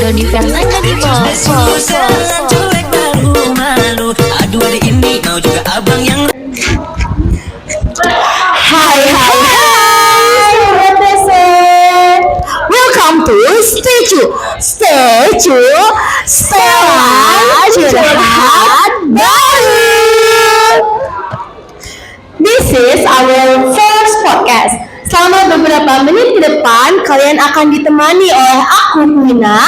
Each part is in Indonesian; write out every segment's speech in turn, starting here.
Dodi Fernanda di Cuek malu-malu. Aduh adik ini mau juga abang yang. Hai Sobat Desen. Welcome to Stay Stella Curhat Baru. This is our first podcast. Selama beberapa menit ke depan, kalian akan ditemani oleh aku, Mina,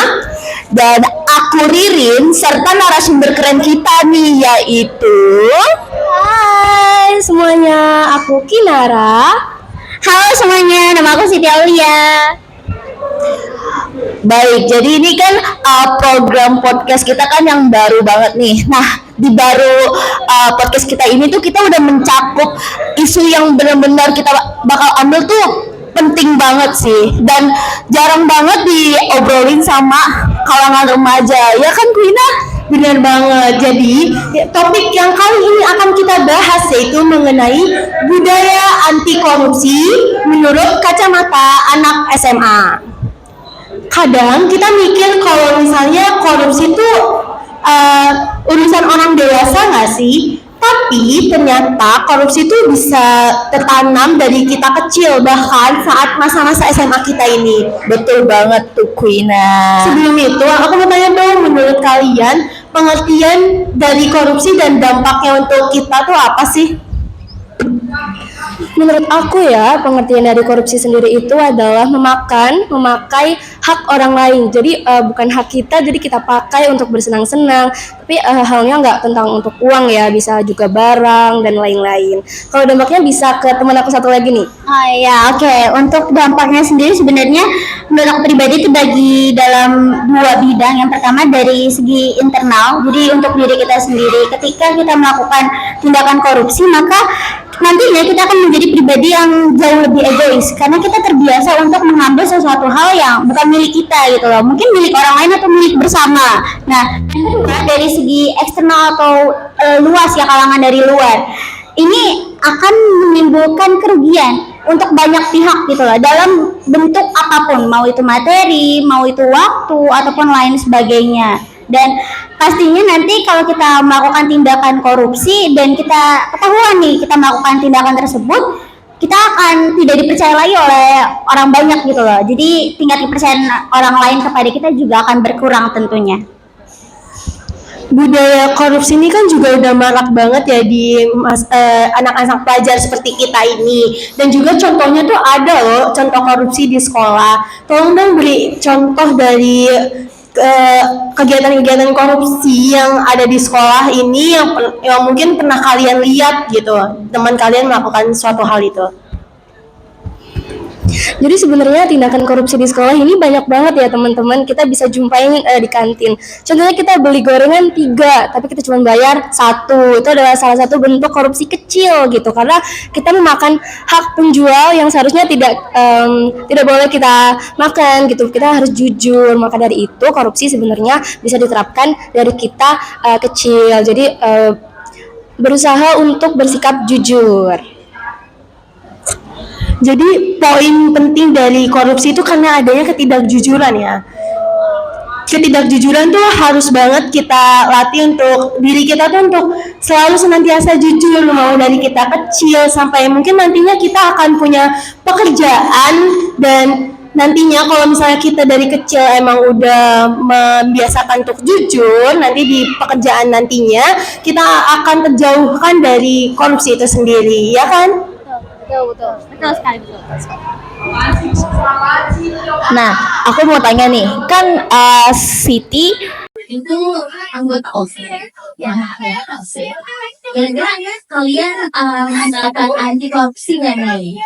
dan aku, Ririn, serta narasumber keren kita nih, yaitu... Hai semuanya, aku Kinara. Halo semuanya, nama aku Siti Aulia. Baik, jadi ini kan program podcast kita kan yang baru banget nih. Nah, di podcast kita ini tuh kita udah mencakup isu yang benar-benar kita bakal ambil tuh penting banget sih, dan jarang banget diobrolin sama kalangan remaja, ya kan Quina? Benar banget. Jadi topik yang kali ini akan kita bahas yaitu mengenai budaya anti korupsi menurut kacamata anak SMA. Kadang kita mikir kalau misalnya korupsi itu urusan orang dewasa nggak sih? Tapi ternyata korupsi itu bisa tertanam dari kita kecil, bahkan saat masa-masa SMA kita ini. Betul banget tuh Quina. Sebelum itu aku mau tanya dong, menurut kalian pengertian dari korupsi dan dampaknya untuk kita tuh apa sih? Menurut aku ya, pengertian dari korupsi sendiri itu adalah memakai hak orang lain. Jadi bukan hak kita, jadi kita pakai untuk bersenang-senang. Tapi halnya nggak tentang untuk uang ya, bisa juga barang dan lain-lain. Kalau dampaknya bisa ke teman aku satu lagi nih. Oh iya, oke. Untuk dampaknya sendiri sebenarnya menurut aku pribadi itu bagi dalam dua bidang. Yang pertama dari segi internal, jadi untuk diri kita sendiri. Ketika kita melakukan tindakan korupsi, maka nantinya kita akan menjadi pribadi yang jauh lebih egois, karena kita terbiasa untuk mengambil sesuatu hal yang bukan milik kita gitu loh, mungkin milik orang lain atau milik bersama. Nah, yang kedua dari segi eksternal atau luas ya, kalangan dari luar, ini akan menimbulkan kerugian untuk banyak pihak gitu loh, dalam bentuk apapun, mau itu materi, mau itu waktu ataupun lain sebagainya. Dan pastinya nanti kalau kita melakukan tindakan korupsi dan kita ketahuan nih kita melakukan tindakan tersebut, kita akan tidak dipercaya lagi oleh orang banyak gitu loh. Jadi tingkat kepercayaan orang lain kepada kita juga akan berkurang tentunya. Budaya korupsi ini kan juga udah marak banget ya di anak-anak pelajar seperti kita ini. Dan juga contohnya tuh ada loh, contoh korupsi di sekolah. Tolong dong beri contoh dari kegiatan-kegiatan korupsi yang ada di sekolah ini yang mungkin pernah kalian lihat gitu, teman kalian melakukan suatu hal itu. Jadi sebenarnya tindakan korupsi di sekolah ini banyak banget ya teman-teman. Kita bisa jumpain di kantin. Contohnya kita beli gorengan 3, tapi kita cuma bayar 1. Itu adalah salah satu bentuk korupsi kecil gitu. Karena kita memakan hak penjual yang seharusnya tidak boleh kita makan gitu. Kita harus jujur. Maka dari itu korupsi sebenarnya bisa diterapkan dari kita kecil. Jadi berusaha untuk bersikap jujur. Jadi poin penting dari korupsi itu karena adanya ketidakjujuran ya. Ketidakjujuran tuh harus banget kita latih untuk diri kita tuh, untuk selalu senantiasa jujur, mau dari kita kecil sampai mungkin nantinya kita akan punya pekerjaan. Dan nantinya kalau misalnya kita dari kecil emang udah membiasakan untuk jujur, nanti di pekerjaan nantinya kita akan terjauhkan dari korupsi itu sendiri, ya kan? Betul sekali. Nah, aku mau tanya nih, kan Siti Itu anggota OSIS ya, OSIS. Kira-kira kalian menerapkan anti korupsi nggak nih?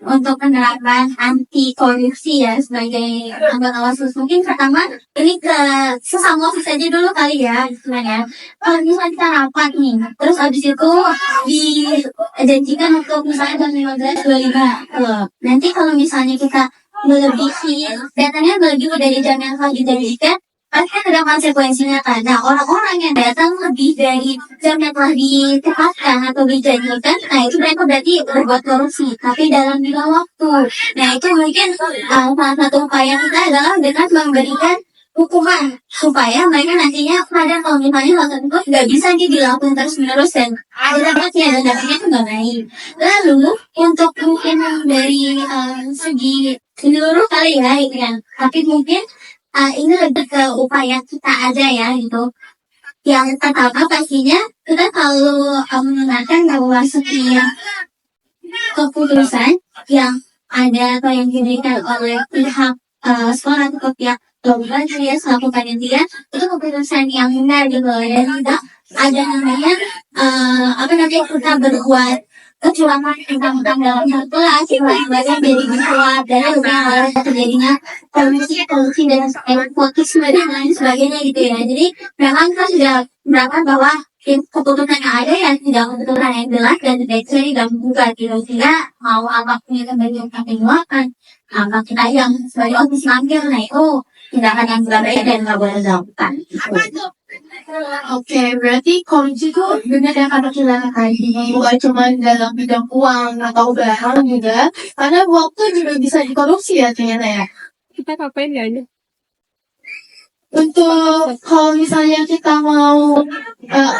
Untuk penerapan anti korupsi ya sebagai anggota OSIS, mungkin pertama ini ke sesama OSIS aja dulu kali ya, sebenarnya. Kalau misalnya kita rapat nih, terus abis itu dijanjikan untuk misalnya tahun 15-25 nanti kalau misalnya kita melebihi datanya lebih dari jam yang telah dijanjikan, pasti ada konsekuensinya kan. Nah, orang-orang yang datang lebih dari jam yang telah ditetapkan atau dijanjikan, nah itu mereka berarti berbuat korupsi, tapi dalam jangka waktu. Nah, itu mungkin salah satu upaya kita adalah dengan memberikan hukuman supaya mereka nantinya pada kalau misalnya hal tersebut nggak bisa dilakukan terus menerus dan dampaknya dan dampaknya itu nggak baik. Lalu untuk mungkin dari segi seluruh kali ya gitu kan, tapi mungkin ini lebih ke upaya kita aja ya gitu. Yang pertama pastinya kita selalu mengingatkan bahwa setiap keputusan yang ada atau yang diberikan oleh pihak sekolah atau pihak lomba ya selaku panitia itu keputusan yang benar gitu loh, dan tidak ada namanya kita berbuat kecurangan tentang dalam hal kelas sebagai jadi disuap dan juga terjadinya korupsi dan nepotisme dan lain sebagainya gitu ya. Jadi memang kita sudah merasakan bahwa keputusan yang ada yang tidak keputusan yang jelas dan tidak bisa diganggu gitu, sehingga mau apapun yang terjadi akan apa kita yang sebagai ofis mangkir, nah itu tindakan yang tidak baik dan nggak boleh dilakukan. Oke, berarti korupsi itu benar ya kata kita tadi, bukan cuma dalam bidang uang atau barang juga, karena waktu juga bisa dikorupsi ya ternyata ya. Kita ngapain ya ini? Untuk kalau misalnya kita mau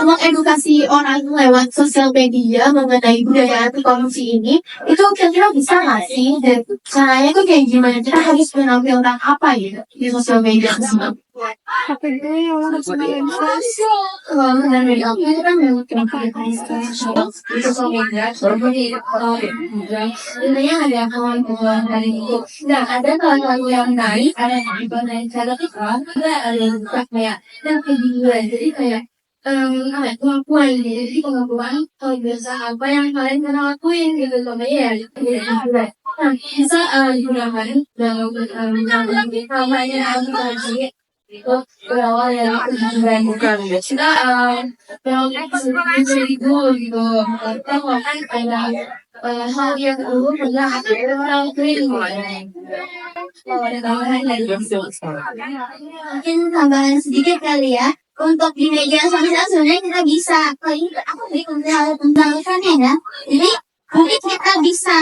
mengedukasi orang lewat sosial media mengenai budaya anti korupsi ini, itu kira-kira bisa nggak sih? Dan caranya itu kayak gimana? Kita harus menampilkan apa gitu di sosial media tersebut? Intinya ada kawan-kawan dari itu. Nah, ada kawan-kawan yang menarik, ada yang juga dari cara kita, ada yang kayak dan video, jadi kayak pengakuan gitu. Jadi pengakuan kalau biasa apa yang kalian pernah lakuin gitu sama ya, nah, bisa digunakan dalam menjalankan kampanye anti itu berawal dari kejujuran bukan kita berawal dari itu gitu. Kita melakukan hal yang dulu pernah orang lakuin. Mungkin tambahan sedikit kali ya, untuk di media sosial sebenarnya kita bisa aku beri penjelasannya ya. Jadi mungkin kita bisa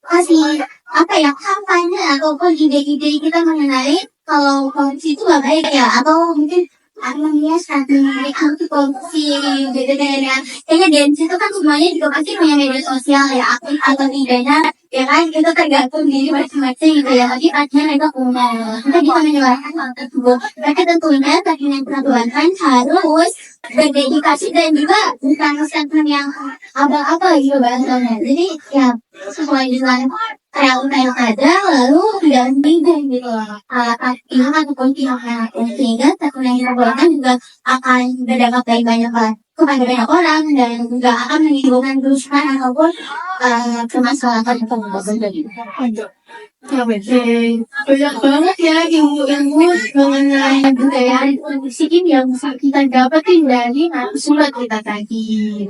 kasih kampanye ataupun ide-ide kita mengenai kalau korupsi itu gak baik ya, atau mungkin namanya strategi anti korupsi gitu ya. Kayaknya di situ kan semuanya juga pasti punya media sosial ya, aktif atau tidaknya ya kan, itu tergantung diri masing-masing gitu ya. Tapi artinya mereka punya, kita bisa menyuarakan hal tersebut. Mereka tentunya tadi yang kita tuangkan harus berdedikasi dan juga bukan statement yang abal-abal gitu bahasanya. Jadi ya sesuai dengan yang ada, lalu tidak bingung gitu loh. Pihak ataupun pihak sehingga statement yang kita buatkan juga akan berdampak dari kepada banyak orang dan juga akan menimbulkan kerusuhan ataupun permasalahan yang Banyak banget ya ilmu-ilmu mengenai budaya korupsi yang bisa kita dapetin dari surat kita tadi.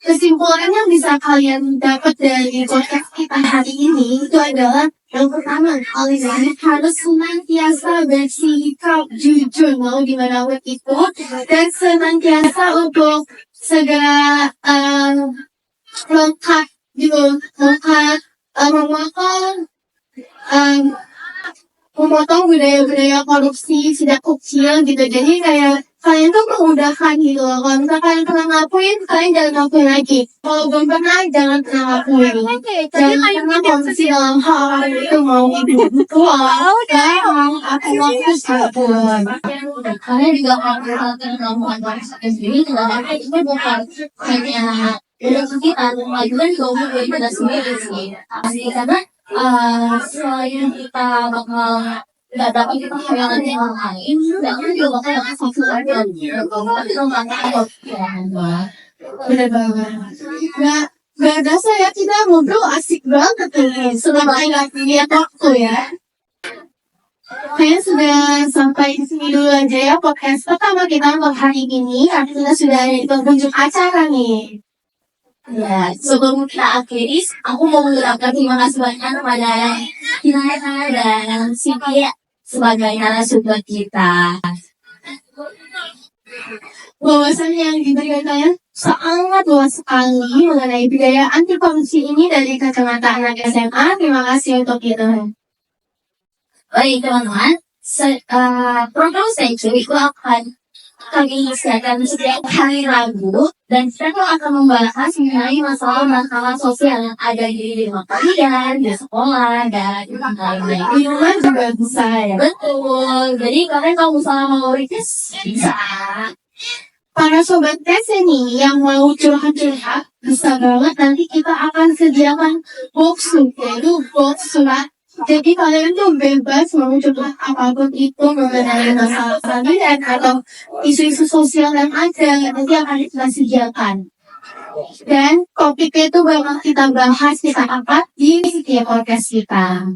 Kesimpulan yang bisa kalian dapat dari podcast kita hari ini itu adalah yang pertama, kalian harus senantiasa bersikap jujur mau dimanapun itu dan senantiasa untuk segera lengkap memotong budaya-budaya korupsi sejak kecil gitu. Jadi kayak kalian tuh memudahkan gitu loh. Kalau misalkan kalian pernah ngakuin, kalian jangan ngakuin lagi. Kalau belum pernah, jangan pernah ngakuin. Jangan pernah korupsi dalam hal itu mau itu mau aku waktu satu. kalian juga melakukan kemampuan sendiri dengan itu bukan hanya udah kita kemajuan juga kita sendiri sih. Karena selain kita bakal nggak dapat kita hayalan yang lain, bahkan juga bakal dapat satu lagi Bener banget. Gak berasa ya kita ngobrol asik banget nih. Selama nggak lihat waktu ya. Kayaknya sudah sampai di sini dulu aja ya podcast pertama kita untuk hari ini. Artinya sudah ada di penghujung acara nih. ya. Sebelum kita akhiri, aku mau mengucapkan terima kasih banyak kepada Hinaya dan Siti sebagai narasumber kita. Wawasan yang diberikan kalian sangat luas sekali mengenai budaya anti korupsi ini dari kacamata anak SMA. Terima kasih untuk itu. Baik teman-teman, program Senju itu akan kami siarkan setiap hari Rabu dan kita tuh akan membahas mengenai masalah sosial yang ada di lingkungan kalian, di sekolah, dan lain-lain. Di rumah juga bisa ya. Betul, jadi kalian kalau misalnya mau request bisa. Para sobat tes ini yang mau curhat-curhat bisa banget, nanti kita akan sediakan box yaitu box surat. Jadi kalian tuh bebas mau curhat apapun itu mengenai masalah kalian atau isu-isu sosial yang ada, nanti akan kita sediakan. Dan topiknya itu bakal kita bahas, kita angkat di setiap podcast kita.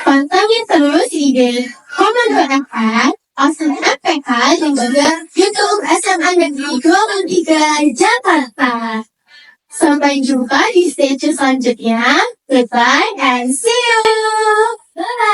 Pantengin terus ide Komen Berangkat, Asal MPK, dan juga YouTube SMA Negeri 23 Jakarta. Sampai jumpa di stage selanjutnya. Goodbye and see you. Bye-bye.